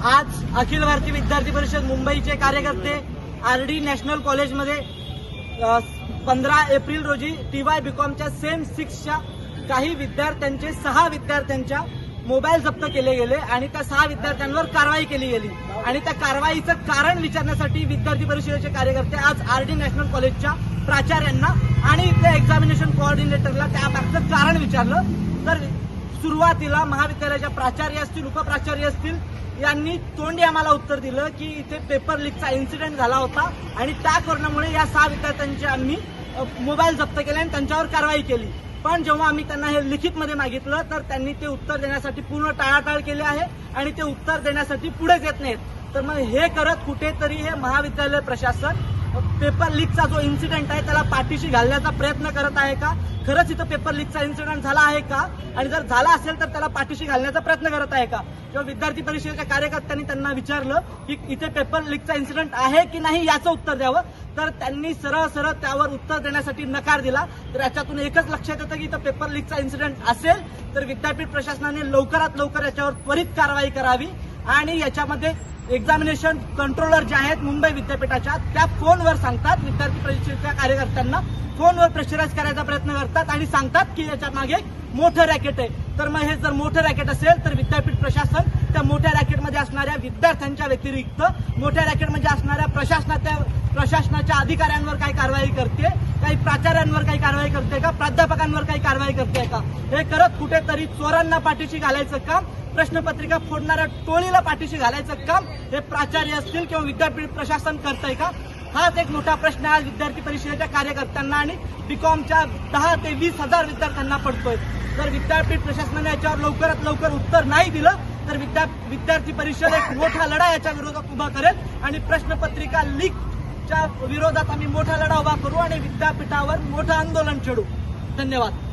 आज अखिल भारतीय विद्यार्थी परिषद मुंबईचे कार्यकर्ते आरडी नॅशनल कॉलेजमध्ये 15 एप्रिल रोजी TY BComच्या सेम 6च्या काही विद्यार्थ्यांचे 6 विद्यार्थ्यांच्या मोबाईल जप्त केले गेले आणि त्या 6 विद्यार्थ्यांवर कारवाई केली गेली आणि त्या कारवाईचं कारण विचारण्यासाठी विद्यार्थी परिषदेचे कार्यकर्ते आज आरडी नॅशनल कॉलेजच्या प्राचार्यांना आणि इथल्या एक्झामिनेशन कोऑर्डिनेटरला त्यामागचं कारण विचारलं। तर सुरुवातीला महाविद्यालयाच्या प्राचार्य असतील उपप्राचार्य असतील यांनी तोंडी आम्हाला उत्तर दिलं की इथे पेपर लीकचा इन्सिडेंट झाला होता आणि त्या कारणामुळे या 6 विद्यार्थ्यांचे आम्ही मोबाईल जप्त केले आणि त्यांच्यावर कारवाई केली। पण जेव्हा आम्ही त्यांना हे लिखितमध्ये मागितलं तर त्यांनी ते उत्तर देण्यासाठी पूर्ण टाळाटाळ केली आहे आणि ते उत्तर देण्यासाठी पुढेच येत नाहीत। तर मग हे करत कुठेतरी हे महाविद्यालय प्रशासन पेपर लीकचा जो इन्सिडेंट आहे त्याला पाठीशी घालण्याचा प्रयत्न करत आहे का, खरंच इथं पेपर लीकचा इन्सिडेंट झाला आहे का, आणि जर झाला असेल तर त्याला पाठीशी घालण्याचा प्रयत्न करत आहे का। किंवा विद्यार्थी परिषदेच्या कार्यकर्त्यांनी त्यांना विचारलं की इथे पेपर लीकचा इन्सिडेंट आहे की नाही याचं उत्तर द्यावं, तर त्यांनी सरळ सरळ त्यावर उत्तर देण्यासाठी नकार दिला। तर याच्यातून एकच लक्षात येतं की इथं पेपर लीकचा इन्सिडेंट असेल तर विद्यापीठ प्रशासनाने लवकरात लवकर याच्यावर त्वरित कारवाई करावी आणि याच्यामध्ये एक्झामिनेशन कंट्रोलर जे आहेत मुंबई विद्यापीठाच्या त्या फोनवर सांगतात, विद्यार्थी परिषदेच्या कार्यकर्त्यांना फोनवर प्रेशराईज करायचा प्रयत्न करतात आणि सांगतात की याच्या मागे मोठं रॅकेट आहे। तर मग हे जर मोठं रॅकेट असेल तर विद्यापीठ प्रशासन त्या मोठ्या रॅकेटमध्ये असणाऱ्या विद्यार्थ्यांच्या व्यतिरिक्त मोठ्या रॅकेटमध्ये असणाऱ्या प्रशासनाच्या अधिकाऱ्यांवर काही कारवाई करते, काही प्राचार्यांवर काही कारवाई करते का, प्राध्यापकांवर काही कारवाई करते का। हे करत कुठेतरी चोरांना पाठीशी घालायचं काम, प्रश्नपत्रिका फोडणाऱ्या टोळीला पाठीशी घालायचं काम हे प्राचार्य असतील किंवा विद्यापीठ प्रशासन करतंय का, हाच एक मोठा प्रश्न आज विद्यार्थी परिषदेच्या कार्यकर्त्यांना आणि BComच्या 10 ते 20 हजार विद्यार्थ्यांना पडतोय। जर विद्यापीठ प्रशासनाने याच्यावर लवकरात लवकर उत्तर नाही दिलं तर विद्यार्थी परिषद एक मोठा लढा याच्या विरोधात उभा करेल आणि प्रश्नपत्रिका लीकच्या विरोधात आम्ही मोठा लढा उभा करू आणि विद्यापीठावर मोठं आंदोलन छेडू। धन्यवाद।